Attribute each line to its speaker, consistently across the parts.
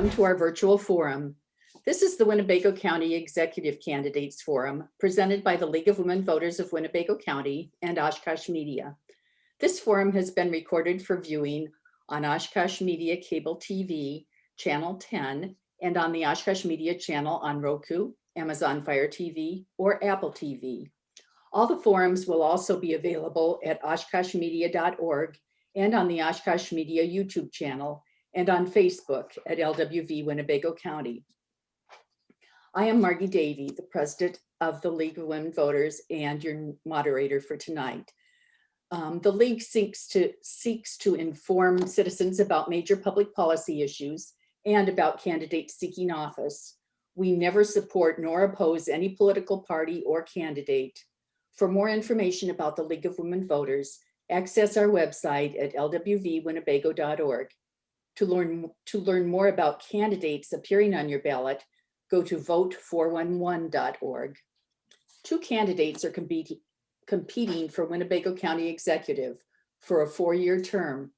Speaker 1: Welcome to our virtual forum. This is the Winnebago County Executive Candidates Forum presented by the League of Women Voters of Winnebago County and Oshkosh Media. This forum has been recorded for viewing on Oshkosh Media Cable TV, Channel 10, and on the Oshkosh Media channel on Roku, Amazon Fire TV, or Apple TV. All the forums will also be available at oshkoshmedia.org and on the Oshkosh Media YouTube channel and on Facebook at LWV Winnebago County. I am Margie Davey, the president of the League of Women Voters and your moderator for tonight. The League seeks to inform citizens about major public policy issues and about candidates seeking office. We never support nor oppose any political party or candidate. For more information about the League of Women Voters, access our website at lwvwinnebago.org. To learn more about candidates appearing on your ballot, go to vote411.org. Two candidates are competing for Winnebago County Executive for a 4-year term.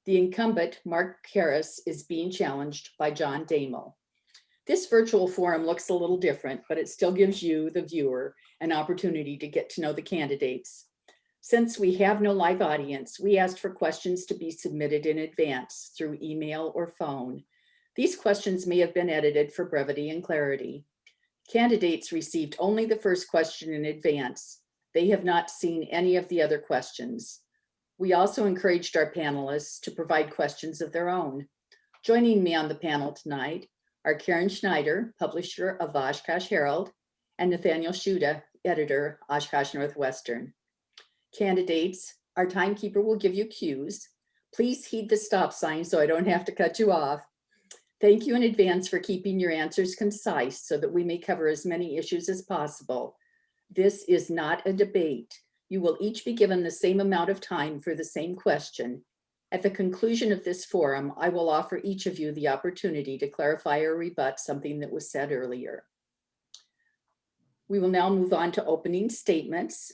Speaker 1: The incumbent, Mark Harris, is being challenged by John Damel. This virtual forum looks a little different, but it still gives you, the viewer, an opportunity to get to know the candidates. Since we have no live audience, we asked for questions to be submitted in advance through email or phone. These questions may have been edited for brevity and clarity. Candidates received only the first question in advance. They have not seen any of the other questions. We also encouraged our panelists to provide questions of their own. Joining me on the panel tonight are Karen Schneider, publisher of the Oshkosh Herald, and Nathaniel Shuda, editor, Oshkosh Northwestern. Candidates, our timekeeper will give you cues. Please heed the stop sign so I don't have to cut you off. Thank you in advance for keeping your answers concise so that we may cover as many issues as possible. This is not a debate. You will each be given the same amount of time for the same question. At the conclusion of this forum, I will offer each of you the opportunity to clarify or rebut something that was said earlier. We will now move on to opening statements.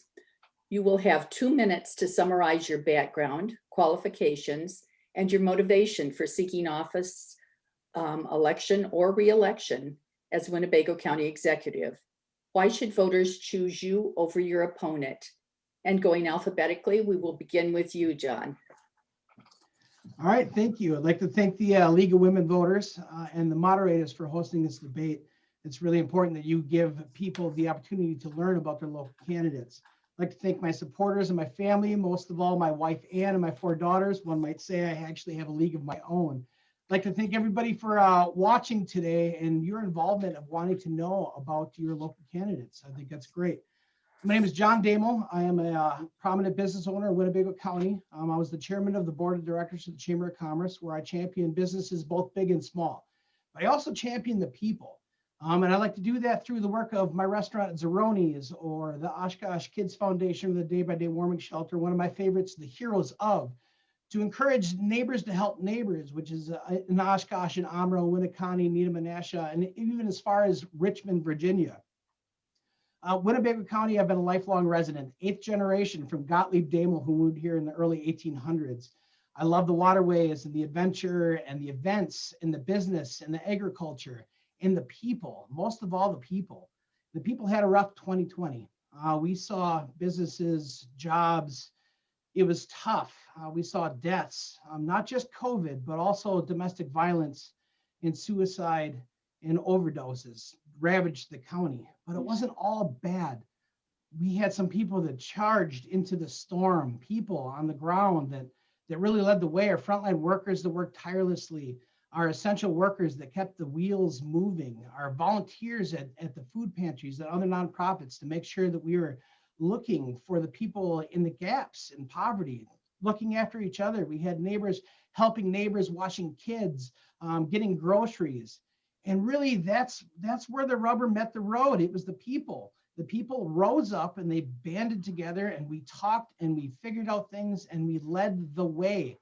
Speaker 1: You will have 2 minutes to summarize your background, qualifications, and your motivation for seeking office, election or re-election as Winnebago County Executive. Why should voters choose you over your opponent? And going alphabetically, we will begin with you, John.
Speaker 2: All right, thank you. I'd like to thank the League of Women Voters and the moderators for hosting this debate. It's really important that you give people the opportunity to learn about their local candidates. I'd like to thank my supporters and my family, most of all my wife Ann and my 4 daughters. One might say I actually have a league of my own. I'd like to thank everybody for watching today and your involvement of wanting to know about your local candidates. I think that's great. My name is John Damel. I am a prominent business owner in Winnebago County. I was the chairman of the board of directors of the Chamber of Commerce, where I champion businesses both big and small. But I also champion the people. And I like to do that through the work of my restaurant Zeroni's or the Oshkosh Kids Foundation or the Day by Day Warming Shelter. One of my favorites, the Heroes of, to encourage neighbors to help neighbors, which is in Oshkosh and Amro, Winneconne, Needham, and Nasha, and even as far as Richmond, Virginia. Winnebago County, I've been a lifelong resident, 8th generation from Gottlieb Damel, who moved here in the early 1800s. I love the waterways and the adventure and the events and the business and the agriculture and the people, most of all the people. The people had a rough 2020. We saw businesses, jobs. It was tough. We saw deaths, not just COVID, but also domestic violence and suicide and overdoses ravaged the county. But it wasn't all bad. We had some people that charged into the storm, people on the ground that really led the way, our frontline workers that worked tirelessly, our essential workers that kept the wheels moving, our volunteers at the food pantries and other nonprofits to make sure that we were looking for the people in the gaps in poverty, looking after each other. We had neighbors helping neighbors, washing kids, getting groceries. And really that's where the rubber met the road. It was the people. The people rose up and they banded together and we talked and we figured out things and we led the way.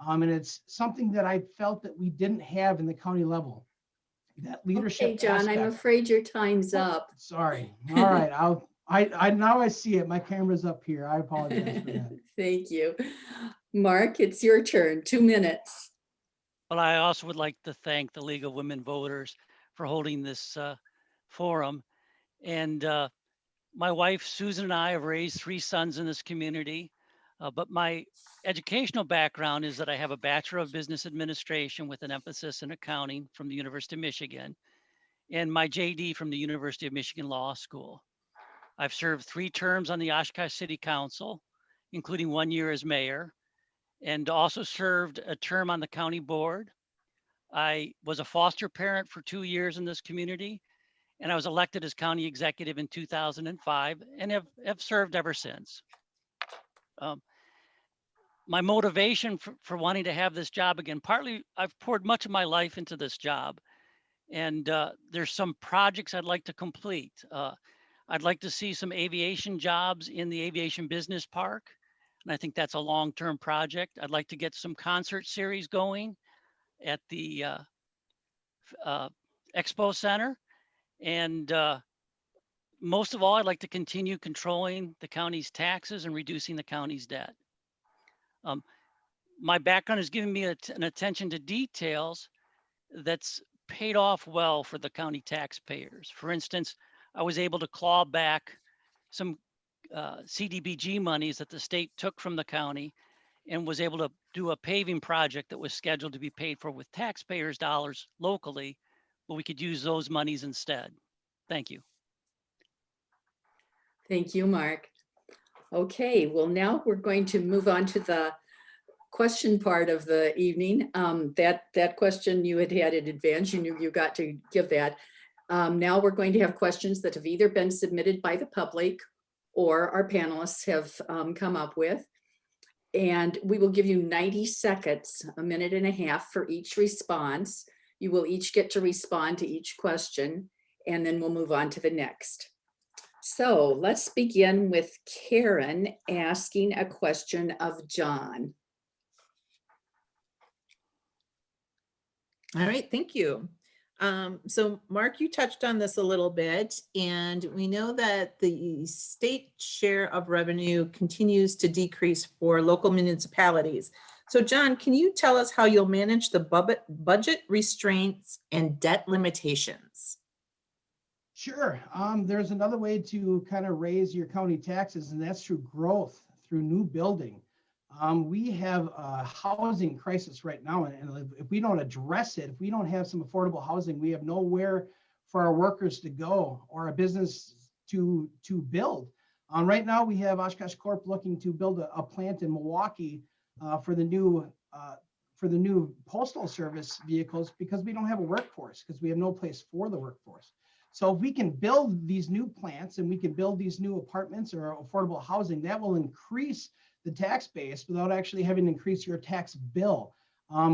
Speaker 2: And it's something that I felt that we didn't have in the county level. That leadership.
Speaker 1: Okay, John, aspect. I'm afraid your time's up.
Speaker 2: Sorry. All right. I now I see it. My camera's up here. I apologize for that.
Speaker 1: Thank you. Mark, it's your turn. 2 minutes.
Speaker 3: But I also would like to thank the League of Women Voters for holding this forum. And my wife, Susan, and I have raised 3 sons in this community. But my educational background is that I have a Bachelor of Business Administration with an emphasis in accounting from the University of Michigan, and my JD from the University of Michigan Law School. I've served 3 terms on the Oshkosh City Council, including 1 year as mayor, and also served a term on the county board. I was a foster parent for 2 years in this community, and I was elected as county executive in 2005 and have served ever since. My motivation for wanting to have this job again, partly I've poured much of my life into this job, and there's some projects I'd like to complete. I'd like to see some aviation jobs in the aviation business park, and I think that's a long-term project. I'd like to get some concert series going at the Expo Center, and most of all, I'd like to continue controlling the county's taxes and reducing the county's debt. My background has given me an attention to details that's paid off well for the county taxpayers. For instance, I was able to claw back some CDBG monies that the state took from the county and was able to do a paving project that was scheduled to be paid for with taxpayers' dollars locally, but we could use those monies instead. Thank you.
Speaker 1: Thank you, Mark. Okay, well, now we're going to move on to the question part of the evening. That question you had in advance, you knew you got to give that. Now we're going to have questions that have either been submitted by the public or our panelists have come up with. And we will give you 90 seconds, a minute and a half for each response. You will each get to respond to each question, and then we'll move on to the next. So let's begin with Karen asking a question of John.
Speaker 4: All right, thank you. So Mark, you touched on this a little bit, and we know that the state share of revenue continues to decrease for local municipalities. So John, can you tell us how you'll manage the budget restraints and debt limitations?
Speaker 2: Sure. There's another way to kind of raise your county taxes, and that's through growth, through new building. We have a housing crisis right now, and if we don't address it, if we don't have some affordable housing, we have nowhere for our workers to go or a business to build. Right now, we have Oshkosh Corp looking to build a plant in Milwaukee for the new postal service vehicles because we don't have a workforce, because we have no place for the workforce. So if we can build these new plants and we can build these new apartments or affordable housing, that will increase the tax base without actually having to increase your tax bill.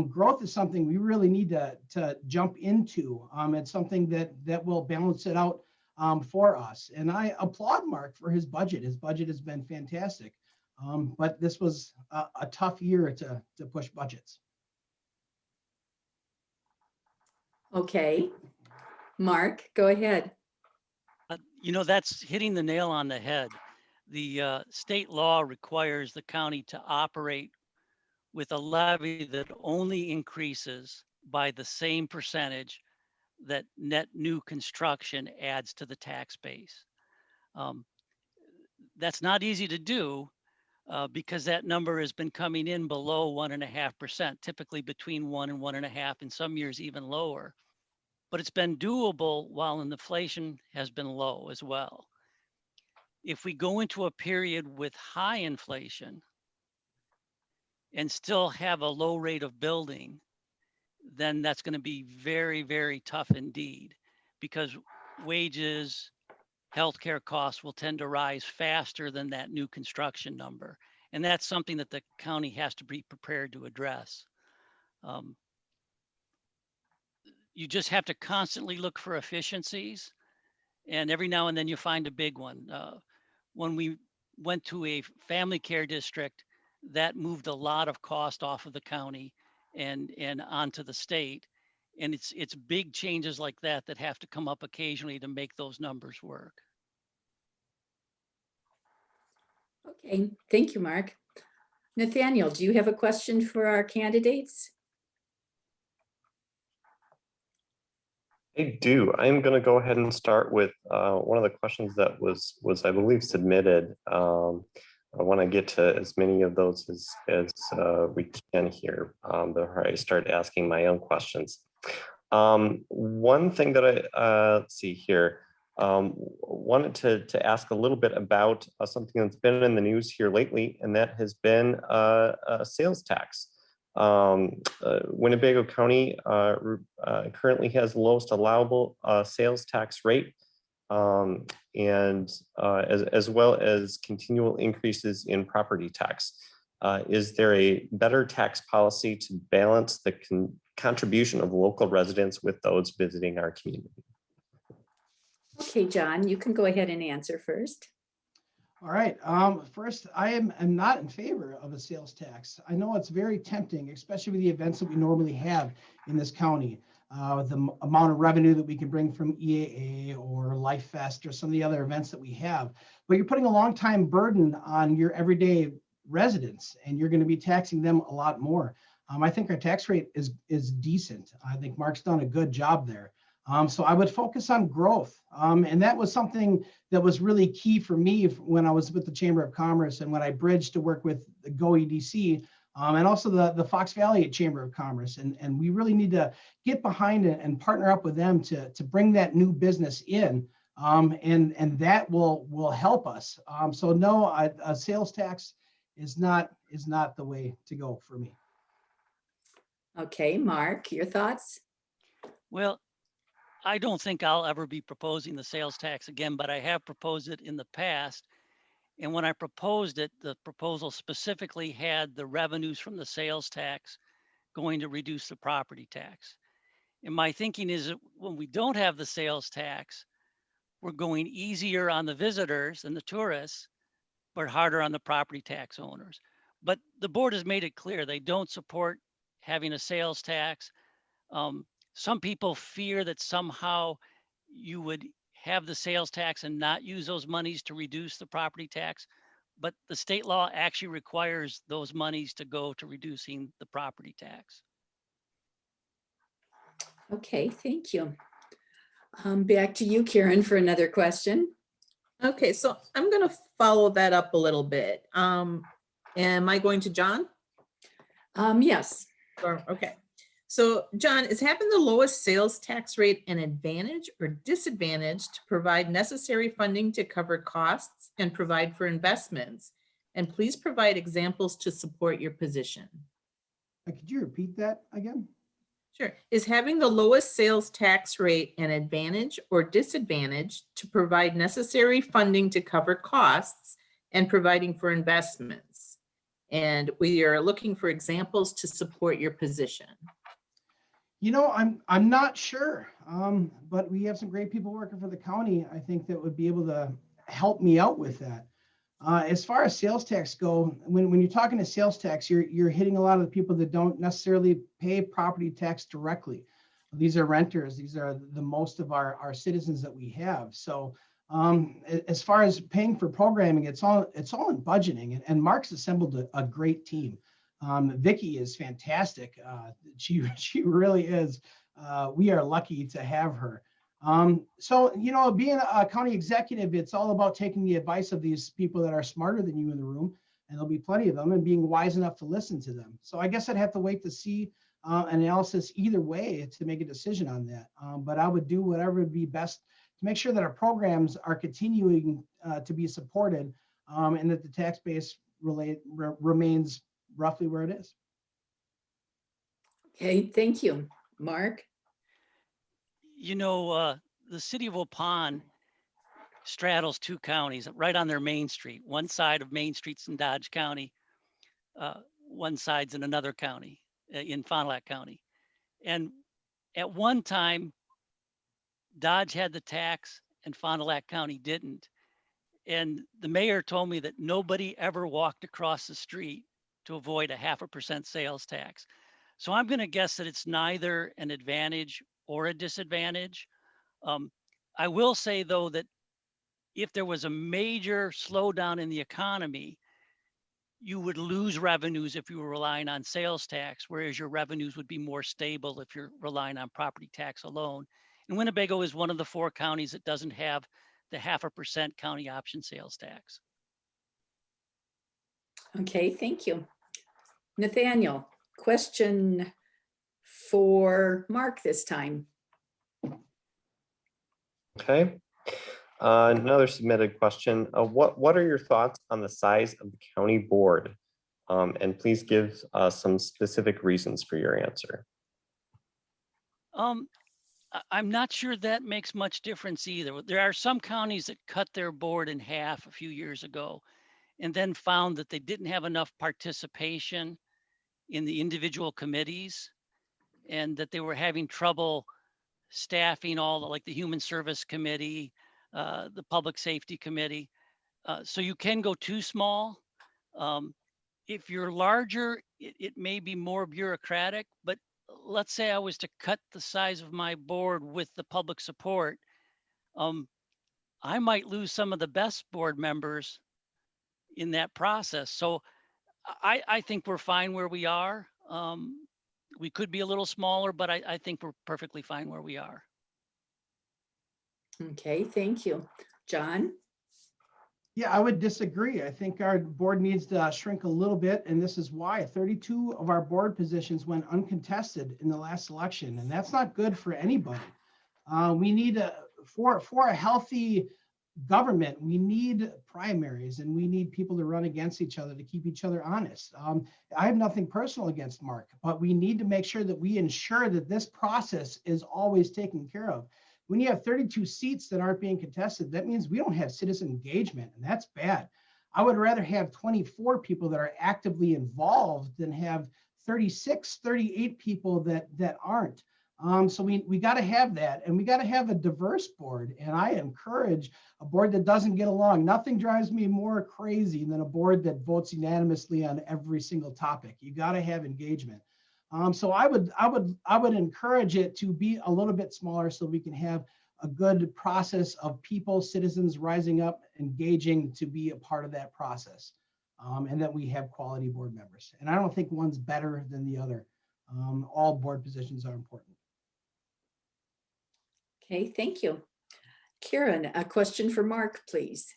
Speaker 2: Growth is something we really need to jump into. It's something that will balance it out for us. And I applaud Mark for his budget. His budget has been fantastic. But this was a tough year to push budgets.
Speaker 1: Okay, Mark, go ahead.
Speaker 3: You know, that's hitting the nail on the head. The state law requires the county to operate with a levy that only increases by the same percentage that net new construction adds to the tax base. That's not easy to do because that number has been coming in below 1.5%, typically between 1 and 1.5, in some years even lower. But it's been doable while inflation has been low as well. If we go into a period with high inflation and still have a low rate of building, then that's going to be very, very tough indeed, because wages, healthcare costs will tend to rise faster than that new construction number. And that's something that the county has to be prepared to address. You just have to constantly look for efficiencies, and every now and then you find a big one. When we went to a family care district, that moved a lot of cost off of the county and onto the state. And it's big changes like that that have to come up occasionally to make those numbers work.
Speaker 1: Okay, thank you, Mark. Nathaniel, do you have a question for our candidates?
Speaker 5: I do. I'm going to go ahead and start with one of the questions that was I believe, submitted. I want to get to as many of those as we can here before I start asking my own questions. One thing that let's see here, wanted to ask a little bit about something that's been in the news here lately, and that has been a sales tax. Winnebago County currently has the lowest allowable sales tax rate, and as well as continual increases in property tax. Is there a better tax policy to balance the contribution of local residents with those visiting our community?
Speaker 1: Okay, John, you can go ahead and answer first.
Speaker 2: All right. First, I am not in favor of a sales tax. I know it's very tempting, especially with the events that we normally have in this county. The amount of revenue that we can bring from EAA or Life Fest or some of the other events that we have. But you're putting a long time burden on your everyday residents, and you're going to be taxing them a lot more. I think our tax rate is decent. I think Mark's done a good job there. So I would focus on growth. And that was something that was really key for me when I was with the Chamber of Commerce and when I bridged to work with the Go EDC and also the Fox Valley Chamber of Commerce. And we really need to get behind it and partner up with them to bring that new business in. And that will help us. So no, a sales tax is not the way to go for me.
Speaker 1: Okay, Mark, your thoughts?
Speaker 3: Well, I don't think I'll ever be proposing the sales tax again, but I have proposed it in the past. And when I proposed it, the proposal specifically had the revenues from the sales tax going to reduce the property tax. And my thinking is that when we don't have the sales tax, we're going easier on the visitors and the tourists, but harder on the property tax owners. But the board has made it clear they don't support having a sales tax. Some people fear that somehow you would have the sales tax and not use those monies to reduce the property tax, but the state law actually requires those monies to go to reducing the property tax.
Speaker 1: Okay, thank you. Back to you, Karen, for another question.
Speaker 4: Okay, so I'm going to follow that up a little bit. Am I going to John?
Speaker 1: Yes.
Speaker 4: Okay. So John, is having the lowest sales tax rate an advantage or disadvantage to provide necessary funding to cover costs and provide for investments? And please provide examples to support your position.
Speaker 2: Could you repeat that again?
Speaker 4: Sure. Is having the lowest sales tax rate an advantage or disadvantage to provide necessary funding to cover costs and providing for investments? And we are looking for examples to support your position.
Speaker 2: You know, I'm not sure, but we have some great people working for the county, I think, that would be able to help me out with that. As far as sales tax go, when you're talking to sales tax, you're hitting a lot of the people that don't necessarily pay property tax directly. These are renters. These are the most of our citizens that we have. So as far as paying for programming, it's all in budgeting. And Mark's assembled a great team. Vicky is fantastic. She really is. We are lucky to have her. So, you know, being a county executive, it's all about taking the advice of these people that are smarter than you in the room, and there'll be plenty of them, and being wise enough to listen to them. So I guess I'd have to wait to see an analysis either way to make a decision on that. But I would do whatever would be best to make sure that our programs are continuing to be supported and that the tax base remains roughly where it is.
Speaker 1: Okay, thank you. Mark?
Speaker 3: You know, the city of Waupun straddles two counties right on their main street. One side of Main Street's in Dodge County, one side's in another county, in Fond du Lac County. And at one time, Dodge had the tax and Fond du Lac County didn't. And the mayor told me that nobody ever walked across the street to avoid a 0.5% sales tax. So I'm going to guess that it's neither an advantage or a disadvantage. I will say, though, that if there was a major slowdown in the economy, you would lose revenues if you were relying on sales tax, whereas your revenues would be more stable if you're relying on property tax alone. And Winnebago is one of the 4 counties that doesn't have the 0.5% county option sales tax.
Speaker 1: Okay, thank you. Nathaniel, question for Mark this time.
Speaker 5: Okay. Another submitted question. What are your thoughts on the size of the county board? And please give some specific reasons for your answer.
Speaker 3: I'm not sure that makes much difference either. There are some counties that cut their board in half a few years ago and then found that they didn't have enough participation in the individual committees and that they were having trouble staffing all the, like the Human Service Committee, the Public Safety Committee. So you can go too small. If you're larger, it may be more bureaucratic, but let's say I was to cut the size of my board with the public support, I might lose some of the best board members in that process. So I think we're fine where we are. We could be a little smaller, but I think we're perfectly fine where we are.
Speaker 1: Okay, thank you. John?
Speaker 2: Yeah, I would disagree. I think our board needs to shrink a little bit, and this is why 32 of our board positions went uncontested in the last election, and that's not good for anybody. We need for a healthy government, we need primaries, and we need people to run against each other to keep each other honest. I have nothing personal against Mark, but we need to make sure that we ensure that this process is always taken care of. When you have 32 seats that aren't being contested, that means we don't have citizen engagement, and that's bad. I would rather have 24 people that are actively involved than have 36, 38 people that aren't. So we got to have that, and we got to have a diverse board. And I encourage a board that doesn't get along. Nothing drives me more crazy than a board that votes unanimously on every single topic. You got to have engagement. So I would encourage it to be a little bit smaller so we can have a good process of people, citizens rising up, engaging to be a part of that process, and that we have quality board members. And I don't think one's better than the other. All board positions are important.
Speaker 1: Okay, thank you. Karen, a question for Mark, please.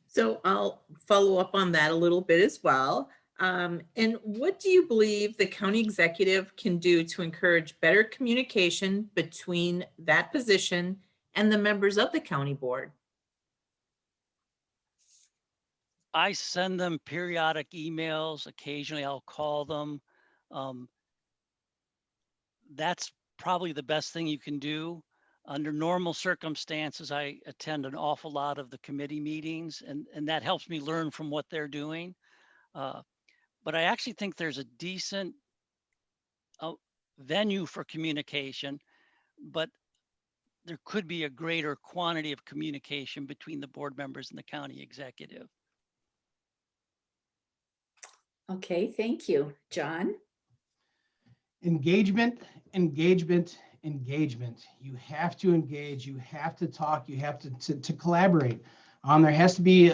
Speaker 4: So I'll follow up on that a little bit as well. And what do you believe the county executive can do to encourage better communication between that position and the members of the county board?
Speaker 3: I send them periodic emails. Occasionally I'll call them. That's probably the best thing you can do. Under normal circumstances, I attend an awful lot of the committee meetings, and that helps me learn from what they're doing. But I actually think there's a decent venue for communication, but there could be a greater quantity of communication between the board members and the county executive.
Speaker 1: Okay, thank you. John?
Speaker 2: Engagement, engagement, engagement. You have to engage, you have to talk, you have to collaborate. There has to be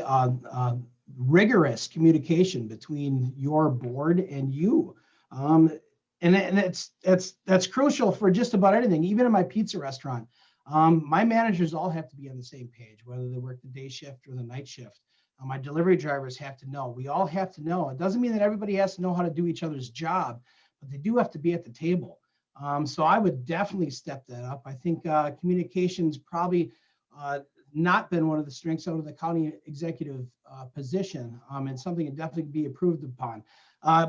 Speaker 2: rigorous communication between your board and you. And that's crucial for just about anything, even in my pizza restaurant. My managers all have to be on the same page, whether they work the day shift or the night shift. My delivery drivers have to know. We all have to know. It doesn't mean that everybody has to know how to do each other's job, but they do have to be at the table. So I would definitely step that up. I think communication's probably not been one of the strengths out of the county executive position, and something that definitely be improved upon.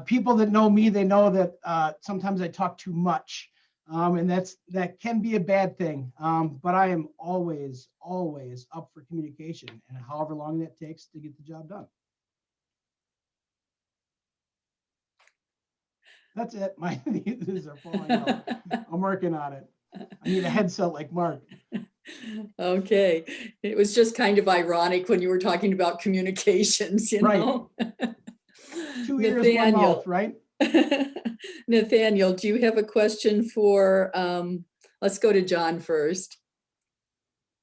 Speaker 2: People that know me, they know that sometimes I talk too much, and that can be a bad thing. But I am always up for communication, and however long that takes to get the job done. That's it. My knees are falling out. I'm working on it. I need a headset like Mark.
Speaker 1: Okay, it was just kind of ironic when you were talking about communications, you
Speaker 2: Right.
Speaker 1: know?
Speaker 2: 2 ears, one mouth, right?
Speaker 1: Nathaniel, do you have a question for, let's go to John first.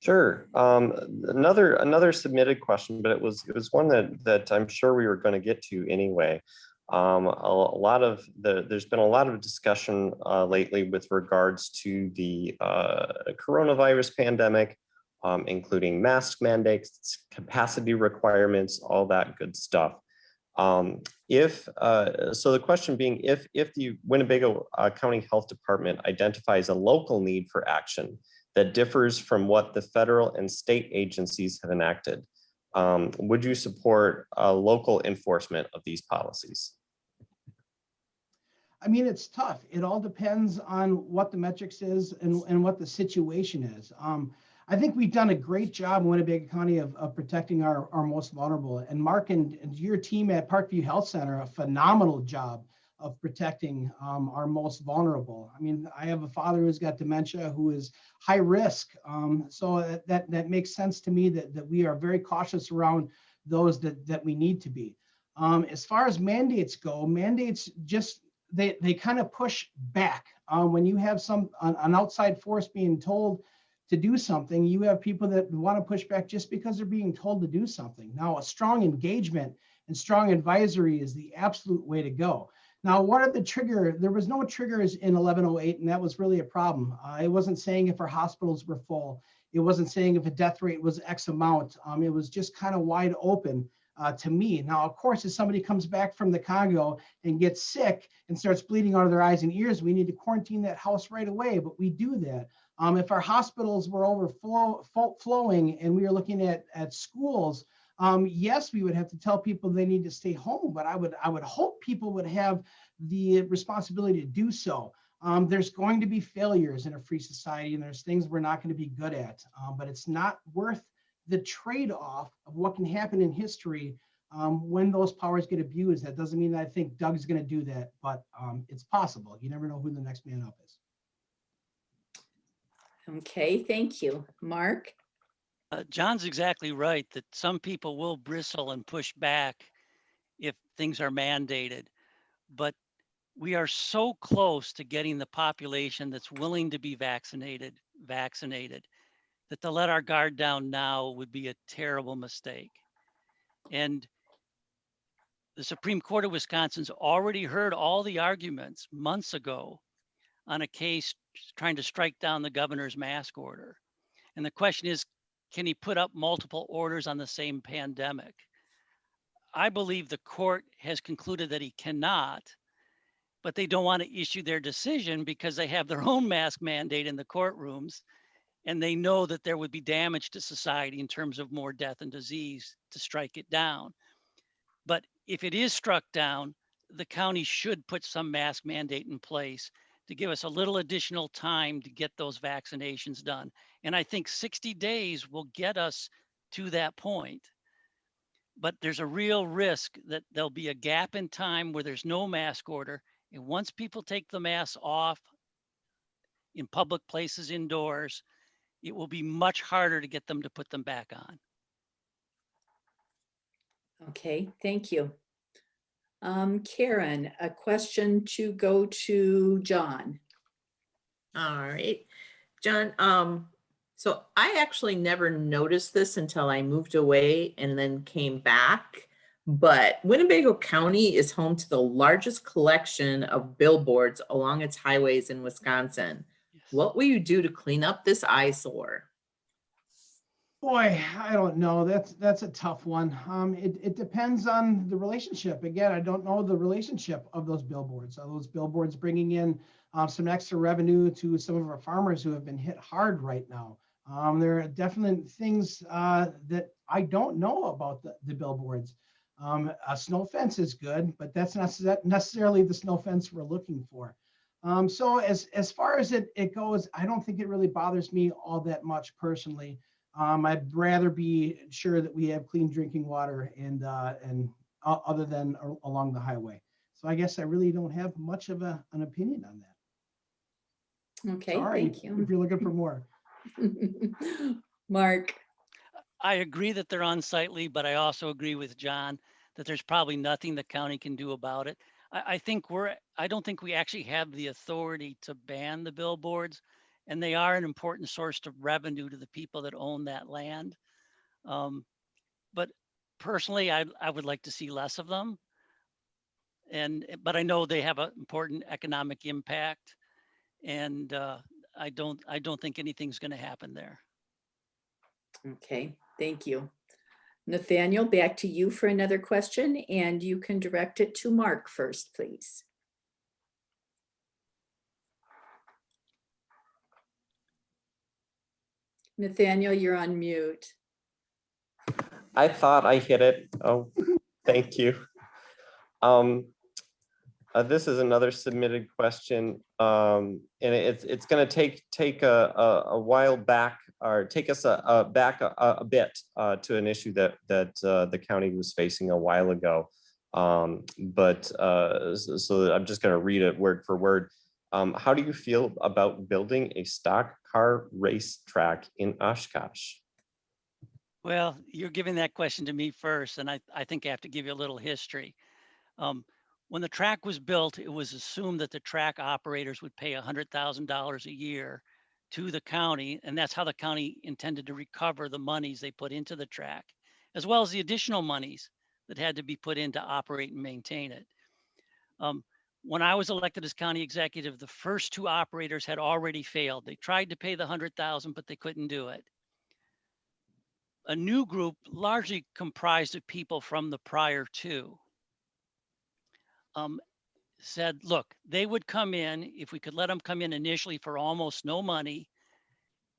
Speaker 5: Sure. Another submitted question, but it was one that I'm sure we were going to get to anyway. There's been a lot of discussion lately with regards to the coronavirus pandemic, including mask mandates, capacity requirements, all that good stuff. So the question being, if the Winnebago County Health Department identifies a local need for action that differs from what the federal and state agencies have enacted, would you support local enforcement of these policies?
Speaker 2: I mean, it's tough. It all depends on what the metrics is and what the situation is. I think we've done a great job in Winnebago County of protecting our most vulnerable. And Mark and your team at Parkview Health Center, a phenomenal job of protecting our most vulnerable. I mean, I have a father who's got dementia who is high risk. So that makes sense to me that we are very cautious around those that we need to be. As far as mandates go, mandates just, they kind of push back. When you have an outside force being told to do something, you have people that want to push back just because they're being told to do something. Now, a strong engagement and strong advisory is the absolute way to go. Now, what are the trigger? There was no triggers in 1108, and that was really a problem. It wasn't saying if our hospitals were full. It wasn't saying if a death rate was X amount. It was just kind of wide open to me. Now, of course, if somebody comes back from the Congo and gets sick and starts bleeding out of their eyes and ears, we need to quarantine that house right away, but we do that. If our hospitals were overflowing and we were looking at schools, yes, we would have to tell people they need to stay home, but I would hope people would have the responsibility to do so. There's going to be failures in a free society, and there's things we're not going to be good at, but it's not worth the trade-off of what can happen in history when those powers get abused. That doesn't mean that I think Doug's going to do that, but it's possible. You never know who the next man up is.
Speaker 1: Okay, thank you. Mark?
Speaker 3: John's exactly right that some people will bristle and push back if things are mandated, but we are so close to getting the population that's willing to be vaccinated, that to let our guard down now would be a terrible mistake. And the Supreme Court of Wisconsin's already heard all the arguments months ago on a case trying to strike down the governor's mask order. And the question is, can he put up multiple orders on the same pandemic? I believe the court has concluded that he cannot, but they don't want to issue their decision because they have their own mask mandate in the courtrooms, and they know that there would be damage to society in terms of more death and disease to strike it down. But if it is struck down, the county should put some mask mandate in place to give us a little additional time to get those vaccinations done. And I think 60 days will get us to that point. But there's a real risk that there'll be a gap in time where there's no mask order. And once people take the masks off in public places indoors, it will be much harder to get them to put them back on.
Speaker 1: Okay, thank you. Karen, a question to go to John.
Speaker 4: All right, John, so I actually never noticed this until I moved away and then came back, but Winnebago County is home to the largest collection of billboards along its highways in Wisconsin.
Speaker 3: Yes.
Speaker 4: What will you do to clean up this eyesore?
Speaker 2: Boy, I don't know. That's a tough one. It depends on the relationship. Again, I don't know the relationship of those billboards. Are those billboards bringing in some extra revenue to some of our farmers who have been hit hard right now? There are definite things that I don't know about the billboards. A snow fence is good, but that's not necessarily the snow fence we're looking for. So as far as it goes, I don't think it really bothers me all that much personally. I'd rather be sure that we have clean drinking water and other than along the highway. So I guess I really don't have much of an opinion on that.
Speaker 1: Okay,
Speaker 2: Sorry,
Speaker 1: thank you.
Speaker 2: if you're looking for more.
Speaker 1: Mark?
Speaker 3: I agree that they're unsightly, but I also agree with John that there's probably nothing the county can do about it. I don't think we actually have the authority to ban the billboards, and they are an important source of revenue to the people that own that land. But personally, I would like to see less of them. But I know they have an important economic impact, and I don't think anything's going to happen there.
Speaker 1: Okay, thank you. Nathaniel, back to you for another question, and you can direct it to Mark first, please. Nathaniel, you're on mute.
Speaker 5: I thought I hit it. Oh, thank you. This is another submitted question, and it's going to take a while back, or take us back a bit to an issue that the county was facing a while ago. So I'm just going to read it word for word. How do you feel about building a stock car racetrack in Oshkosh?
Speaker 3: Well, you're giving that question to me first, and I think I have to give you a little history. When the track was built, it was assumed that the track operators would pay $100,000 a year to the county, and that's how the county intended to recover the monies they put into the track, as well as the additional monies that had to be put in to operate and maintain it. When I was elected as county executive, the first two operators had already failed. They tried to pay the $100,000, but they couldn't do it. A new group, largely comprised of people from the prior two, said, look, they would come in if we could let them come in initially for almost no money,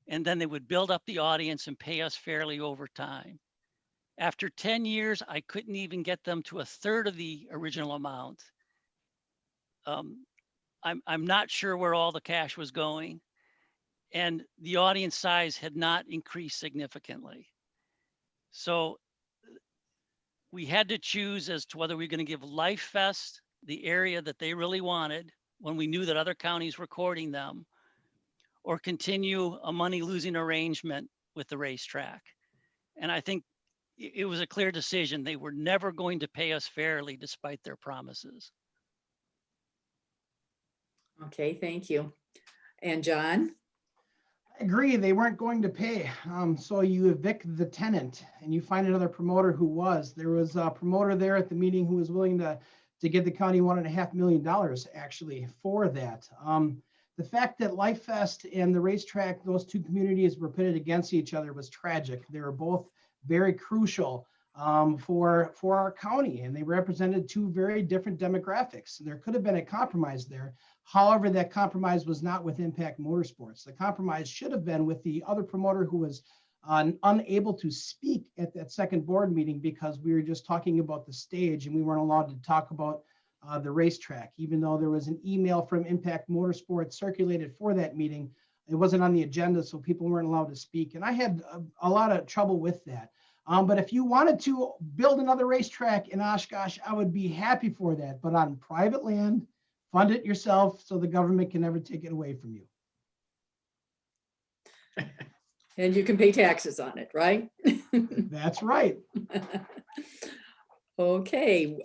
Speaker 3: and then they would build up the audience and pay us fairly over time. After 10 years, I couldn't even get them to a third of the original amount. I'm not sure where all the cash was going, and the audience size had not increased significantly. So we had to choose as to whether we were going to give Life Fest the area that they really wanted when we knew that other counties were courting them, or continue a money losing arrangement with the racetrack. And I think it was a clear decision. They were never going to pay us fairly despite their promises.
Speaker 1: Okay, thank you. And John?
Speaker 2: I agree, they weren't going to pay. So you evict the tenant and you find another promoter who was. There was a promoter there at the meeting who was willing to give the county $1.5 million actually for that. The fact that Life Fest and the racetrack, those two communities were pitted against each other was tragic. They were both very crucial for our county, and they represented two very different demographics. There could have been a compromise there. However, that compromise was not with Impact Motorsports. The compromise should have been with the other promoter who was unable to speak at that second board meeting because we were just talking about the stage and we weren't allowed to talk about the racetrack. Even though there was an email from Impact Motorsports circulated for that meeting, it wasn't on the agenda, so people weren't allowed to speak. And I had a lot of trouble with that. But if you wanted to build another racetrack in Oshkosh, I would be happy for that. But on private land, fund it yourself so the government can never take it away from you.
Speaker 1: And you can pay taxes on it, right?
Speaker 2: That's right.
Speaker 1: Okay,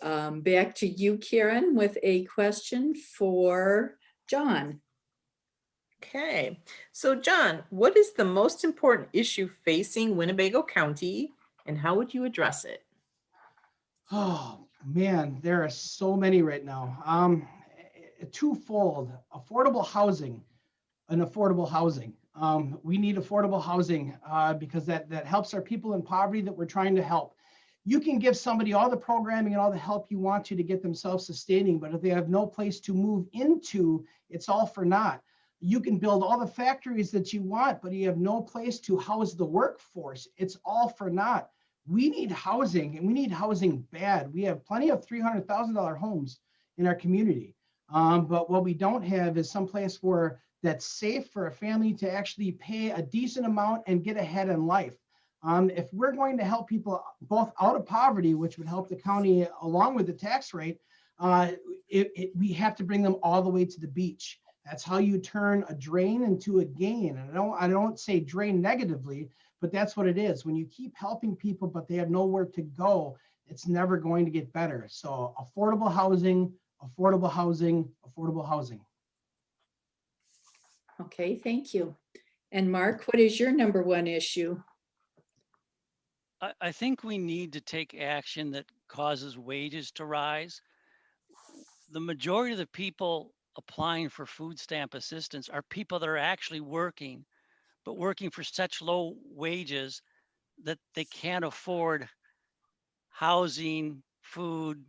Speaker 1: back to you, Karen, with a question for John.
Speaker 4: Okay, so John, what is the most important issue facing Winnebago County and how would you address it?
Speaker 2: Oh man, there are so many right now. Twofold: affordable housing and affordable housing. We need affordable housing because that helps our people in poverty that we're trying to help. You can give somebody all the programming and all the help you want to get themselves sustaining, but if they have no place to move into, it's all for naught. You can build all the factories that you want, but you have no place to house the workforce. It's all for naught. We need housing, and we need housing bad. We have plenty of $300,000 homes in our community. But what we don't have is some place where that's safe for a family to actually pay a decent amount and get ahead in life. If we're going to help people both out of poverty, which would help the county along with the tax rate, we have to bring them all the way to the beach. That's how you turn a drain into a gain. And I don't say drain negatively, but that's what it is. When you keep helping people, but they have nowhere to go, it's never going to get better. So affordable housing, affordable housing, affordable housing.
Speaker 1: Okay, thank you. And Mark, what is your number one issue?
Speaker 3: I think we need to take action that causes wages to rise. the majority of the people applying for food stamp assistance are people that are actually working, but working for such low wages that they can't afford housing, food,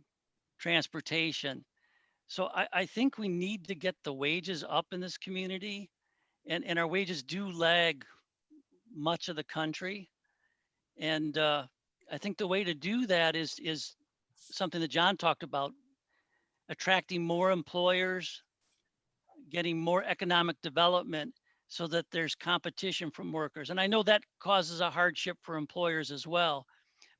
Speaker 3: transportation. So I think we need to get the wages up in this community, and our wages do lag much of the country. And I think the way to do that is something that John talked about, attracting more employers, getting more economic development so that there's competition from workers. And I know that causes a hardship for employers as well,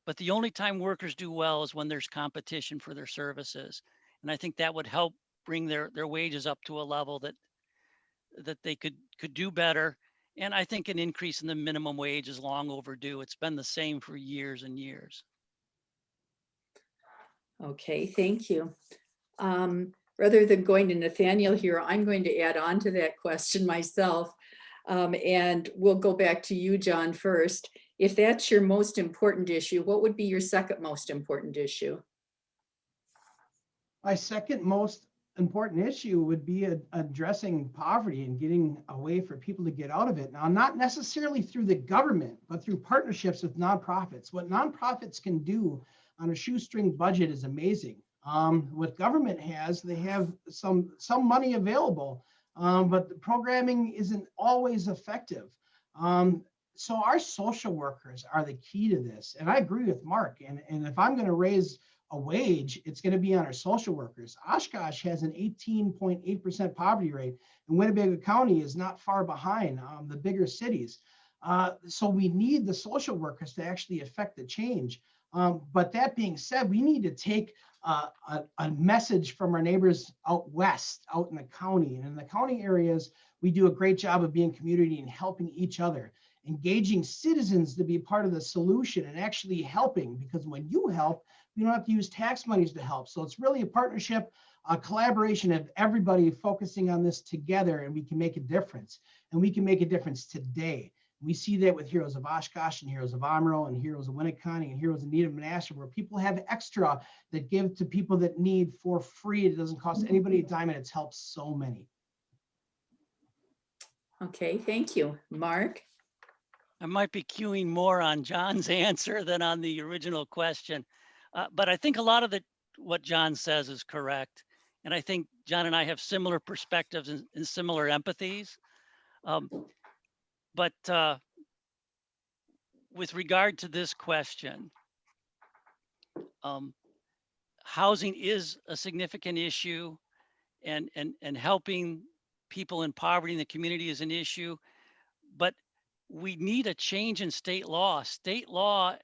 Speaker 3: but the only time workers do well is when there's competition for their services. And I think that would help bring their wages up to a level that they could do better. And I think an increase in the minimum wage is long overdue. It's been the same for years and years.
Speaker 1: Okay, thank you. Rather than going to Nathaniel here, I'm going to add on to that question myself. And we'll go back to you, John, first. If that's your most important issue, what would be your second most important issue?
Speaker 2: My second most important issue would be addressing poverty and getting a way for people to get out of it. Now, not necessarily through the government, but through partnerships with nonprofits. What nonprofits can do on a shoestring budget is amazing. What government has, they have some money available, but the programming isn't always effective. So our social workers are the key to this. And I agree with Mark. And if I'm going to raise a wage, it's going to be on our social workers. Oshkosh has an 18.8% poverty rate, and Winnebago County is not far behind the bigger cities. So we need the social workers to actually affect the change. But that being said, we need to take a message from our neighbors out west, out in the county. And in the county areas, we do a great job of being community and helping each other, engaging citizens to be part of the solution and actually helping, because when you help, you don't have to use tax monies to help. So it's really a partnership, a collaboration of everybody focusing on this together, and we can make a difference. And we can make a difference today. We see that with Heroes of Oshkosh and Heroes of Amro and Heroes of Winneconne and Heroes of Needham and Asher, where people have extra that give to people that need for free. It doesn't cost anybody a dime, and it's helped so many.
Speaker 1: Okay, thank you. Mark?
Speaker 3: I might be queuing more on John's answer than on the original question. But I think a lot of what John says is correct. And I think John and I have similar perspectives and similar empathies. But with regard to this question, housing is a significant issue, and helping people in poverty in the community is an issue. But we need a change in state law. State law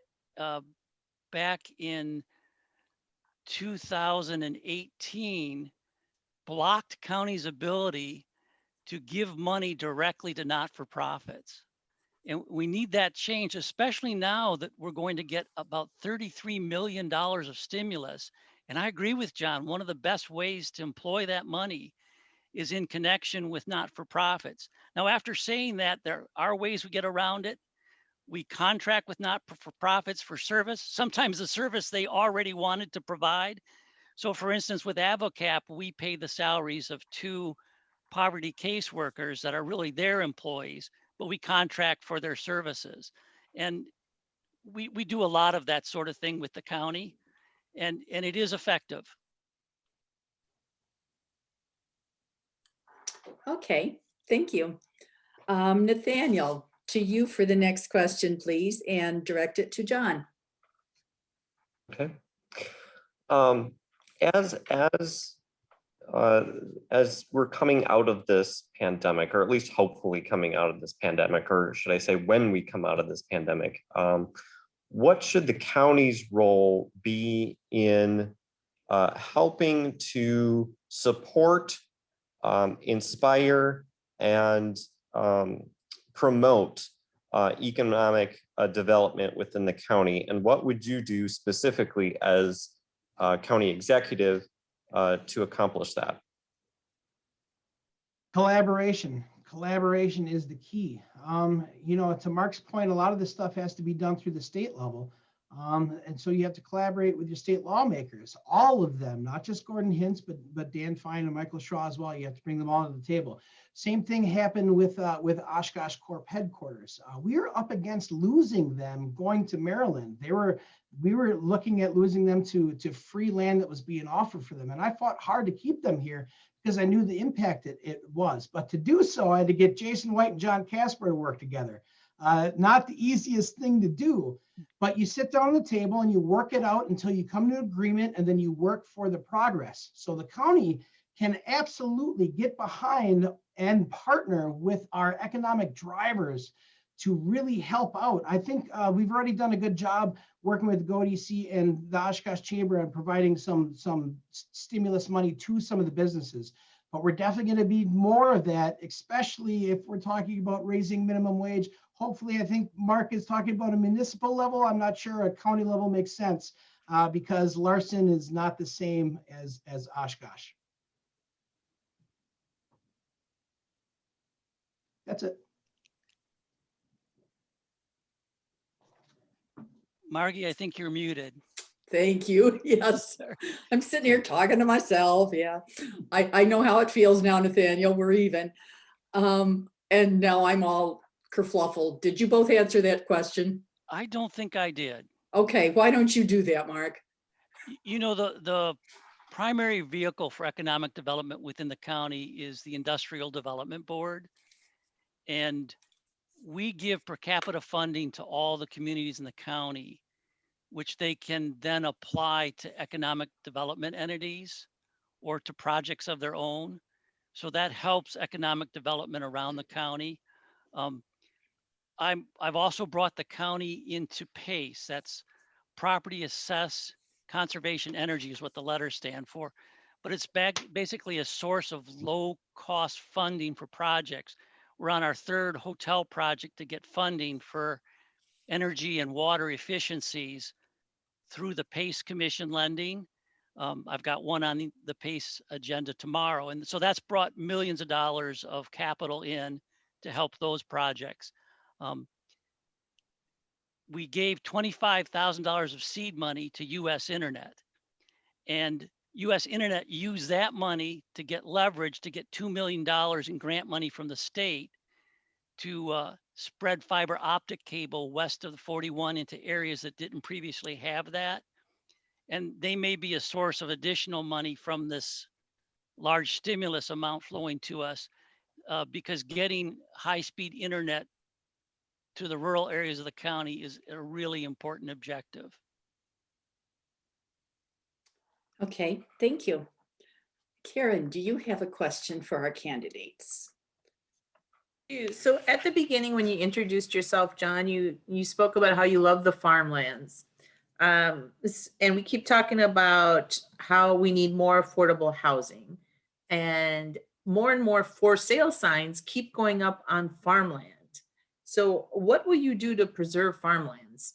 Speaker 3: back in 2018 blocked counties' ability to give money directly to not-for-profits. And we need that change, especially now that we're going to get about $33 million of stimulus. And I agree with John, one of the best ways to employ that money is in connection with not-for-profits. Now, after saying that, there are ways we get around it. We contract with not-for-profits for service, sometimes the service they already wanted to provide. So for instance, with AvoCap, we pay the salaries of 2 poverty caseworkers that are really their employees, but we contract for their services. And we do a lot of that sort of thing with the county, and it is effective.
Speaker 1: Okay, thank you. Nathaniel, to you for the next question, please, and direct it to John.
Speaker 5: Okay. As we're coming out of this pandemic, or at least hopefully coming out of this pandemic, or should I say when we come out of this pandemic, what should the county's role be in helping to support, inspire, and promote economic development within the county? And what would you do specifically as county executive to accomplish that?
Speaker 2: Collaboration is the key. You know, to Mark's point, a lot of this stuff has to be done through the state level. And so you have to collaborate with your state lawmakers, all of them, not just Gordon Hintz, but Dan Fine and Michael Shaw as well. You have to bring them all to the table. Same thing happened with Oshkosh Corp headquarters. We were up against losing them going to Maryland. We were looking at losing them to free land that was being offered for them. And I fought hard to keep them here because I knew the impact it was. But to do so, I had to get Jason White and John Casper to work together. Not the easiest thing to do, but you sit down on the table and you work it out until you come to an agreement, and then you work for the progress. So the county can absolutely get behind and partner with our economic drivers to really help out. I think we've already done a good job working with GODC and the Oshkosh Chamber on providing some stimulus money to some of the businesses. But we're definitely going to need more of that, especially if we're talking about raising minimum wage. Hopefully, I think Mark is talking about a municipal level. I'm not sure a county level makes sense because Larson is not the same as Oshkosh. That's it.
Speaker 3: Margie, I think you're muted.
Speaker 1: Thank you. Yes, I'm sitting here talking to myself. Yeah, I know how it feels now, Nathaniel. We're even. And now I'm all kerfluffled. Did you both answer that question?
Speaker 3: I don't think I did.
Speaker 1: Okay, why don't you do that, Mark?
Speaker 3: You know, the primary vehicle for economic development within the county is the Industrial Development Board. And we give per capita funding to all the communities in the county, which they can then apply to economic development entities or to projects of their own. So that helps economic development around the county. I've also brought the county into PACE. That's Property Assess Conservation Energy is what the letters stand for. But it's basically a source of low cost funding for projects. We're on our third hotel project to get funding for energy and water efficiencies through the PACE Commission lending. I've got one on the PACE agenda tomorrow. And so that's brought millions of dollars of capital in to help those projects. We gave $25,000 of seed money to US Internet, and US Internet used that money to get leverage to get $2 million in grant money from the state to spread fiber optic cable west of the 41 into areas that didn't previously have that. And they may be a source of additional money from this large stimulus amount flowing to us because getting high-speed internet to the rural areas of the county is a really important objective.
Speaker 1: Okay, thank you. Karen, do you have a question for our candidates?
Speaker 4: So at the beginning, when you introduced yourself, John, you spoke about how you love the farmlands. And we keep talking about how we need more affordable housing, and more for sale signs keep going up on farmland. So what will you do to preserve farmlands?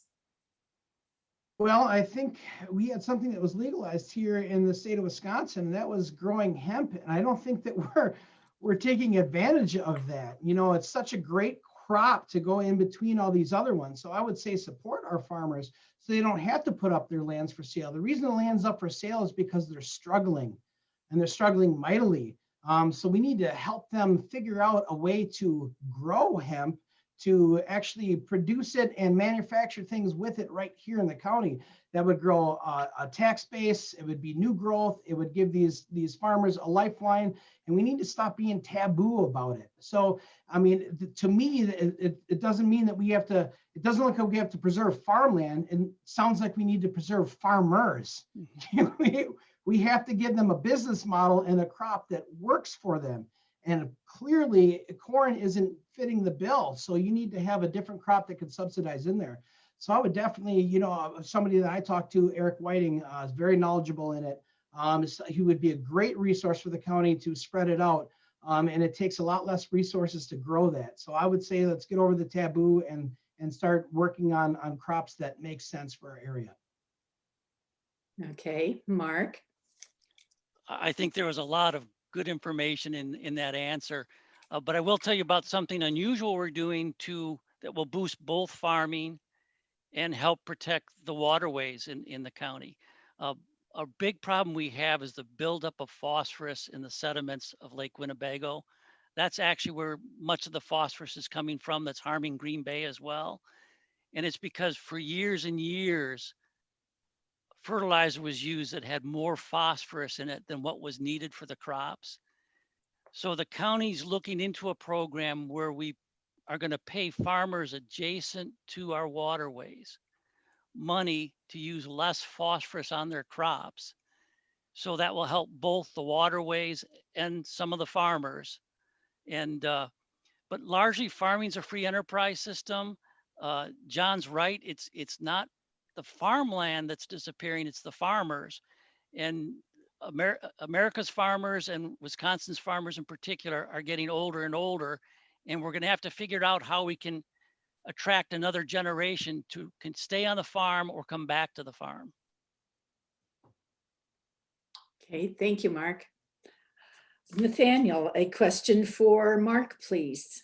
Speaker 2: Well, I think we had something that was legalized here in the state of Wisconsin, and that was growing hemp. And I don't think that we're taking advantage of that. You know, it's such a great crop to go in between all these other ones. So I would say support our farmers so they don't have to put up their lands for sale. The reason the land's up for sale is because they're struggling, and they're struggling mightily. So we need to help them figure out a way to grow hemp, to actually produce it and manufacture things with it right here in the county. That would grow a tax base. It would be new growth. It would give these farmers a lifeline, and we need to stop being taboo about it. So, I mean, to me, it doesn't mean that we have to, it doesn't look like we have to preserve farmland. It sounds like we need to preserve farmers. We have to give them a business model and a crop that works for them. And clearly corn isn't fitting the bill. So you need to have a different crop that can subsidize in there. So I would definitely, you know, somebody that I talked to, Eric Whiting, is very knowledgeable in it. He would be a great resource for the county to spread it out. And it takes a lot less resources to grow that. So I would say, let's get over the taboo and start working on crops that make sense for our area.
Speaker 1: Okay, Mark.
Speaker 3: I think there was a lot of good information in that answer, but I will tell you about something unusual we're doing that will boost both farming and help protect the waterways in the county. Uh, a big problem we have is the buildup of phosphorus in the sediments of Lake Winnebago. That's actually where much of the phosphorus is coming from that's harming Green Bay as well. And it's because for years and years, fertilizer was used that had more phosphorus in it than what was needed for the crops. So the county's looking into a program where we are going to pay farmers adjacent to our waterways money to use less phosphorus on their crops. So that will help both the waterways and some of the farmers. And but largely farming's a free enterprise system. John's right. It's not the farmland that's disappearing. It's the farmers. And America's farmers and Wisconsin's farmers in particular are getting older and older. And we're going to have to figure out how we can attract another generation to can stay on the farm or come back to the farm.
Speaker 1: Okay, thank you, Mark. Nathaniel, a question for Mark, please.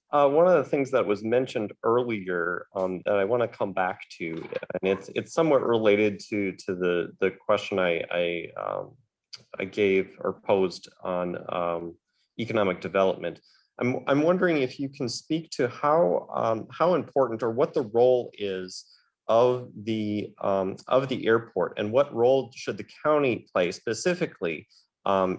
Speaker 5: One of the things that was mentioned earlier that I want to come back to, and it's somewhat related to the question I gave or posed on economic development. I'm wondering if you can speak to how important or what the role is of the airport, and what role should the county play specifically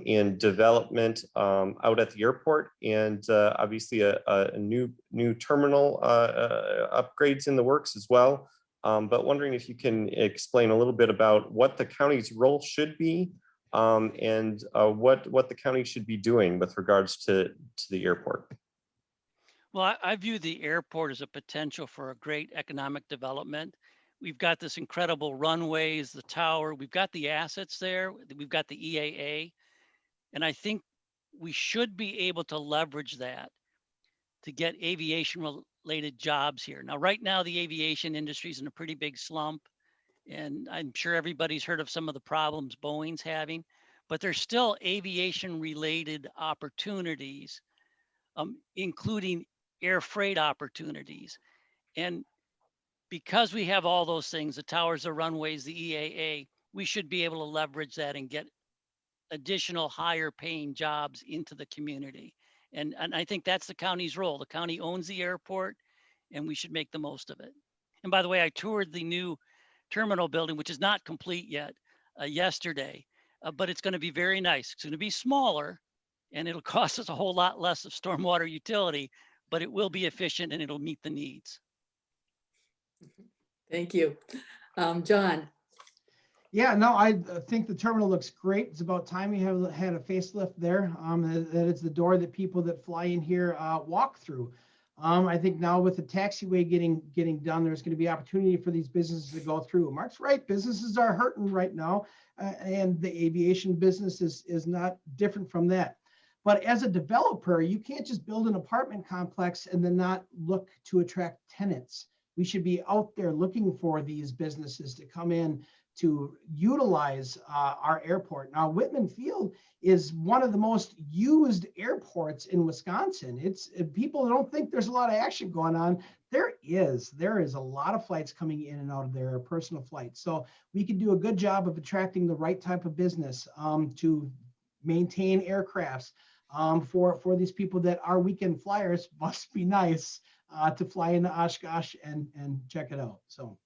Speaker 5: in development out at the airport, and obviously a new terminal upgrades in the works as well. But wondering if you can explain a little bit about what the county's role should be, and what the county should be doing with regards to the airport.
Speaker 3: Well, I view the airport as a potential for a great economic development. We've got this incredible runways, the tower, we've got the assets there, we've got the EAA, and I think we should be able to leverage that to get aviation related jobs here. Now, right now, the aviation industry is in a pretty big slump, and I'm sure everybody's heard of some of the problems Boeing's having, but there's still aviation related opportunities, including air freight opportunities. And because we have all those things, the towers, the runways, the EAA, we should be able to leverage that and get additional higher paying jobs into the community. And I think that's the county's role. The county owns the airport and we should make the most of it. And by the way, I toured the new terminal building, which is not complete yet, yesterday, but it's going to be very nice. It's going to be smaller and it'll cost us a whole lot less of stormwater utility, but it will be efficient and it'll meet the needs.
Speaker 1: Thank you. John.
Speaker 2: Yeah, no, I think the terminal looks great. It's about time we have had a facelift there. That it's the door that people that fly in here walk through. I think now with the taxiway getting done, there's going to be opportunity for these businesses to go through. Mark's right, businesses are hurting right now, and the aviation business is not different from that. But as a developer, you can't just build an apartment complex and then not look to attract tenants. We should be out there looking for these businesses to come in to utilize our airport. Now, Whitman Field is one of the most used airports in Wisconsin. It's people don't think there's a lot of action going on. There is a lot of flights coming in and out of there, personal flights. So we can do a good job of attracting the right type of business to maintain aircrafts for these people that are weekend flyers. Must be nice to fly into Oshkosh and check it out. So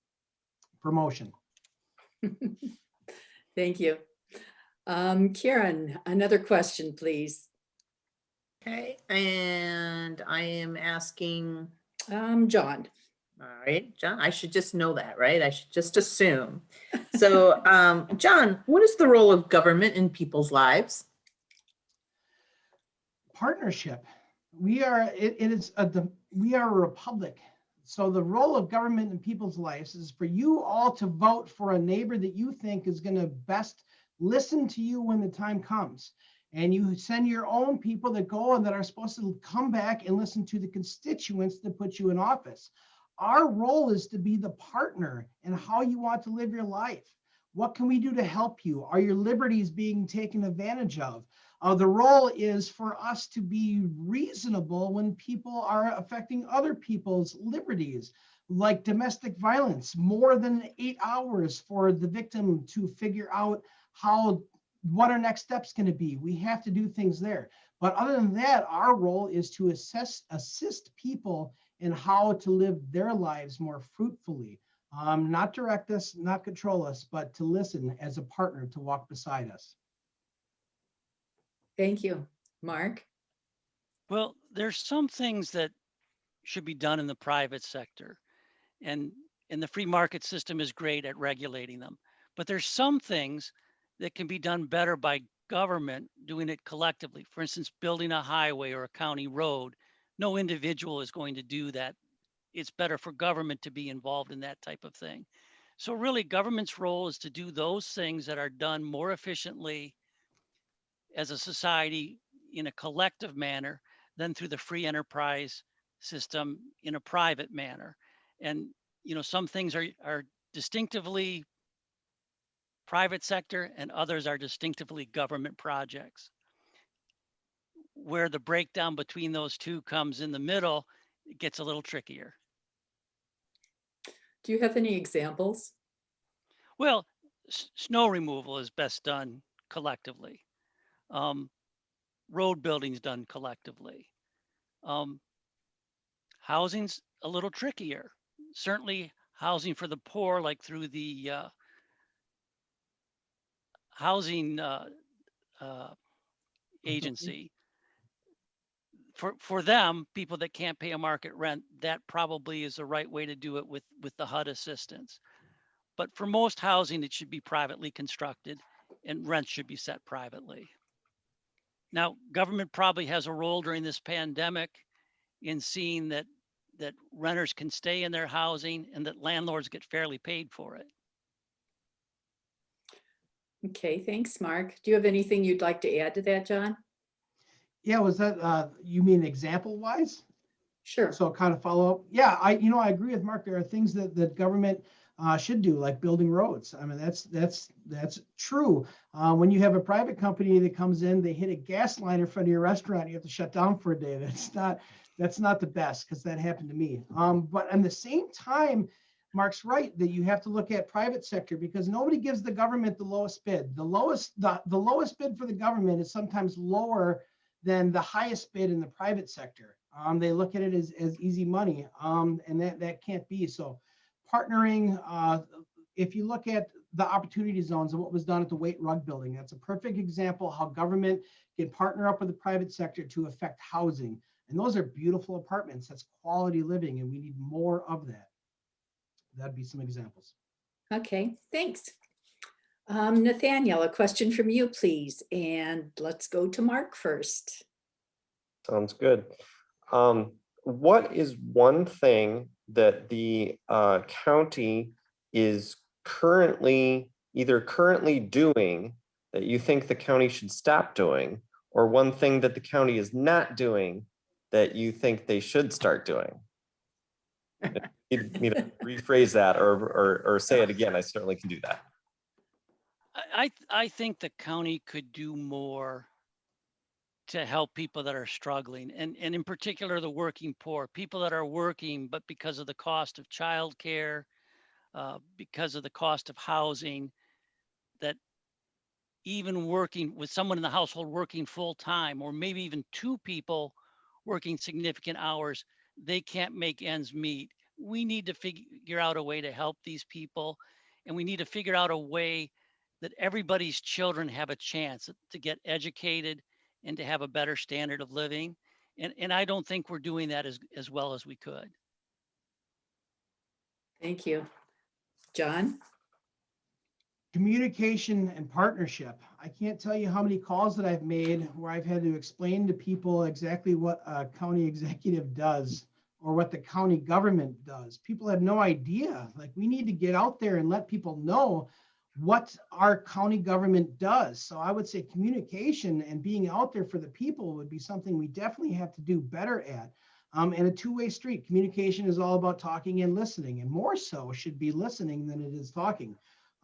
Speaker 2: promotion.
Speaker 1: Thank you. Karen, another question, please.
Speaker 4: Okay, and I am asking,
Speaker 1: John.
Speaker 4: all right, John, I should just know that, right? I should just assume. So, John, what is the role of government in people's lives?
Speaker 2: Partnership. We are we are a republic. So the role of government in people's lives is for you all to vote for a neighbor that you think is going to best listen to you when the time comes. And you send your own people that go and that are supposed to come back and listen to the constituents that put you in office. Our role is to be the partner in how you want to live your life. What can we do to help you? Are your liberties being taken advantage of? The role is for us to be reasonable when people are affecting other people's liberties, like domestic violence, more than 8 hours for the victim to figure out what our next step's going to be. We have to do things there. But other than that, our role is to assist people in how to live their lives more fruitfully. Not direct us, not control us, but to listen as a partner to walk beside us.
Speaker 1: Thank you. Mark?
Speaker 3: Well, there's some things that should be done in the private sector, and the free market system is great at regulating them. But there's some things that can be done better by government doing it collectively. For instance, building a highway or a county road. No individual is going to do that. It's better for government to be involved in that type of thing. So really, government's role is to do those things that are done more efficiently as a society in a collective manner than through the free enterprise system in a private manner. And some things are distinctively private sector and others are distinctively government projects. Where the breakdown between those two comes in the middle, it gets a little trickier.
Speaker 1: Do you have any examples?
Speaker 3: Well, snow removal is best done collectively. Road building's done collectively. Housing's a little trickier. Certainly housing for the poor, like through the housing agency. For them, people that can't pay a market rent, that probably is the right way to do it with the HUD assistance. But for most housing, it should be privately constructed and rents should be set privately. Now, government probably has a role during this pandemic in seeing that renters can stay in their housing and that landlords get fairly paid for it.
Speaker 1: Okay, thanks, Mark. Do you have anything you'd like to add to that, John?
Speaker 2: Yeah, was that, you mean example wise?
Speaker 1: Sure.
Speaker 2: So kind of follow up. Yeah, I agree with Mark. There are things that government should do, like building roads. I mean, that's true. When you have a private company that comes in, they hit a gas line in front of your restaurant, you have to shut down for a day. That's not the best, because that happened to me. But at the same time, Mark's right that you have to look at private sector, because nobody gives the government the lowest bid. The lowest bid for the government is sometimes lower than the highest bid in the private sector. They look at it as easy money, and that can't be. So partnering, if you look at the opportunity zones and what was done at the Waite Rug building, that's a perfect example how government can partner up with the private sector to affect housing. And those are beautiful apartments. That's quality living, and we need more of that. That'd be some examples.
Speaker 1: Okay, thanks. Nathaniel, a question from you, please. And let's go to Mark first.
Speaker 5: Sounds good. What is one thing that the county is currently doing that you think the county should stop doing, or one thing that the county is not doing that you think they should start doing? You need to rephrase that or say it again. I certainly can do that.
Speaker 3: I think the county could do more to help people that are struggling, and in particular the working poor, people that are working, but because of the cost of childcare, because of the cost of housing, that even working with someone in the household working full time, or maybe even two people working significant hours, they can't make ends meet. We need to figure out a way to help these people, and we need to figure out a way that everybody's children have a chance to get educated and to have a better standard of living. And I don't think we're doing that as well as we could.
Speaker 1: Thank you. John?
Speaker 2: Communication and partnership. I can't tell you how many calls that I've made where I've had to explain to people exactly what a county executive does or what the county government does. People have no idea. Like, we need to get out there and let people know what our county government does. So I would say communication and being out there for the people would be something we definitely have to do better at. And a two-way street. Communication is all about talking and listening, and more so should be listening than it is talking.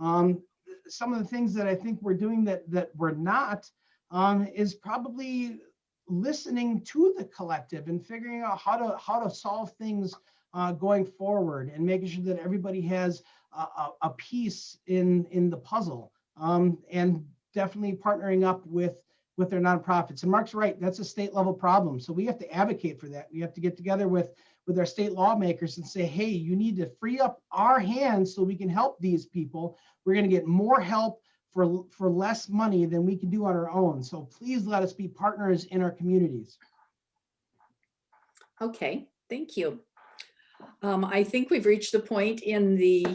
Speaker 2: Some of the things that I think we're doing that we're not, is probably listening to the collective and figuring out how to solve things going forward, and making sure that everybody has a piece in the puzzle, and definitely partnering up with their nonprofits. And Mark's right, that's a state level problem. So we have to advocate for that. We have to get together with our state lawmakers and say, hey, you need to free up our hands so we can help these people. We're going to get more help for less money than we can do on our own. So please let us be partners in our communities.
Speaker 1: Okay, thank you. I think we've reached the point in the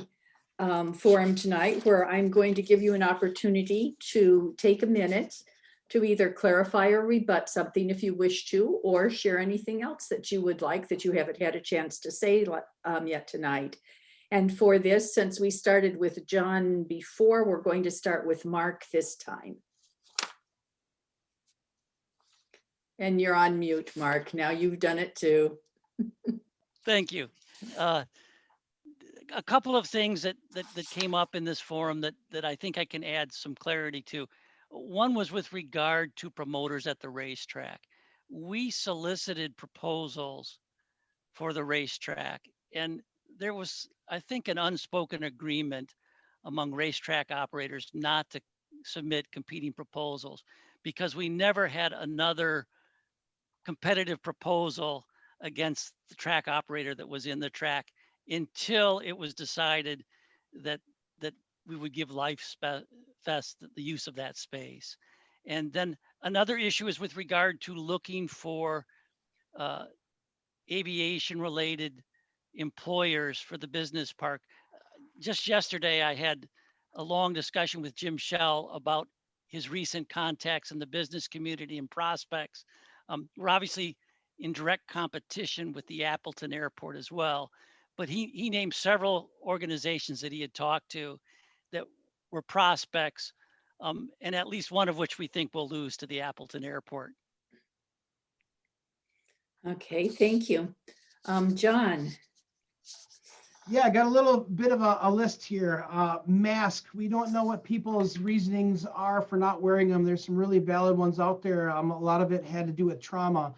Speaker 1: forum tonight where I'm going to give you an opportunity to take a minute to either clarify or rebut something if you wish to, or share anything else that you would like that you haven't had a chance to say yet tonight. And for this, since we started with John before, we're going to start with Mark this time. And you're on mute, Mark. Now you've done it too.
Speaker 3: Thank you. A couple of things that came up in this forum that I think I can add some clarity to. One was with regard to promoters at the racetrack. We solicited proposals for the racetrack, and there was, I think, an unspoken agreement among racetrack operators not to submit competing proposals, because we never had another competitive proposal against the track operator that was in the track until it was decided that we would give Life Fest the use of that space. And then another issue is with regard to looking for aviation related employers for the business park. Just yesterday, I had a long discussion with Jim Shell about his recent contacts in the business community and prospects. We're obviously in direct competition with the Appleton Airport as well, but he named several organizations that he had talked to that were prospects, and at least one of which we think will lose to the Appleton Airport.
Speaker 1: Okay, thank you. John.
Speaker 2: Yeah, I got a little bit of a list here. Mask, we don't know what people's reasonings are for not wearing them. There's some really valid ones out there. A lot of it had to do with trauma.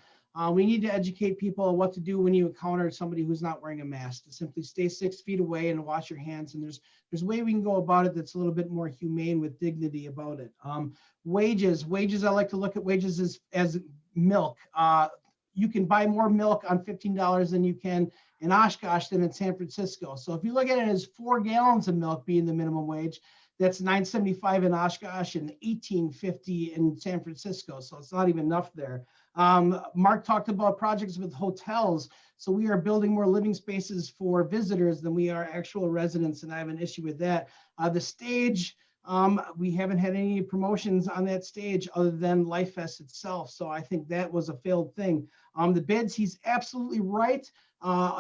Speaker 2: We need to educate people what to do when you encounter somebody who's not wearing a mask. To simply stay 6 feet away and wash your hands. And there's a way we can go about it that's a little bit more humane with dignity about it. Wages, I like to look at wages as milk. You can buy more milk on $15 than you can in Oshkosh than in San Francisco. So if you look at it as 4 gallons of milk being the minimum wage, that's $9.75 in Oshkosh and $18.50 in San Francisco. So it's not even enough there. Mark talked about projects with hotels. So we are building more living spaces for visitors than we are actual residents, and I have an issue with that. The stage, we haven't had any promotions on that stage other than Life Fest itself. So I think that was a failed thing. The bids, he's absolutely right.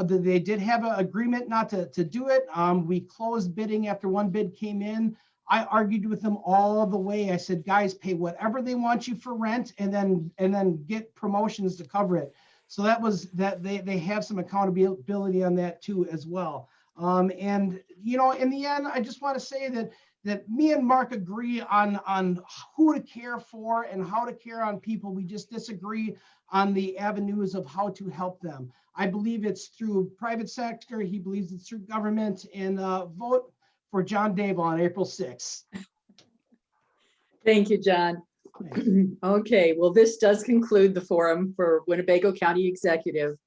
Speaker 2: They did have an agreement not to do it. We closed bidding after one bid came in. I argued with them all the way. I said, guys, pay whatever they want you for rent, and then get promotions to cover it. So that was that. They have some accountability on that too as well. And you know, in the end, I just want to say that me and Mark agree on who to care for and how to care on people. We just disagree on the avenues of how to help them. I believe it's through private sector. He believes it's through government. And vote for John Dable on April 6th.
Speaker 1: Thank you, John. Okay, well, this does conclude the forum for Winnebago County Executive.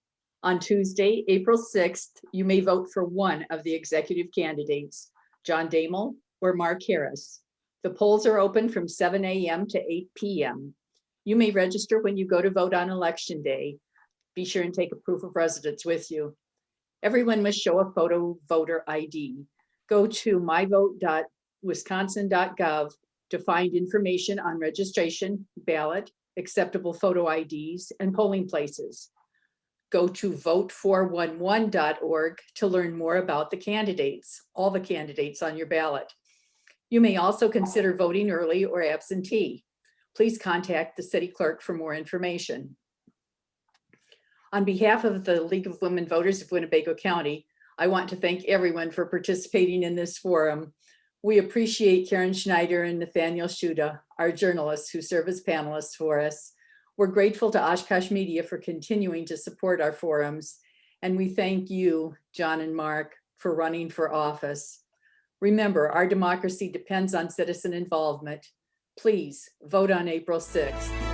Speaker 1: On Tuesday, April 6th, you may vote for one of the executive candidates, John Dable or Mark Harris. The polls are open from 7 a.m. to 8 p.m. You may register when you go to vote on election day. Be sure and take a proof of residence with you. Everyone must show a photo voter ID. Go to myvote.wisconsin.gov to find information on registration, ballot, acceptable photo IDs, and polling places. Go to vote411.org to learn more about the candidates, all the candidates on your ballot. You may also consider voting early or absentee. Please contact the city clerk for more information. On behalf of the League of Women Voters of Winnebago County, I want to thank everyone for participating in this forum. We appreciate Karen Schneider and Nathaniel Shuda, our journalists who serve as panelists for us. We're grateful to Oshkosh Media for continuing to support our forums. And we thank you, John and Mark, for running for office. Remember, our democracy depends on citizen involvement. Please vote on April 6th.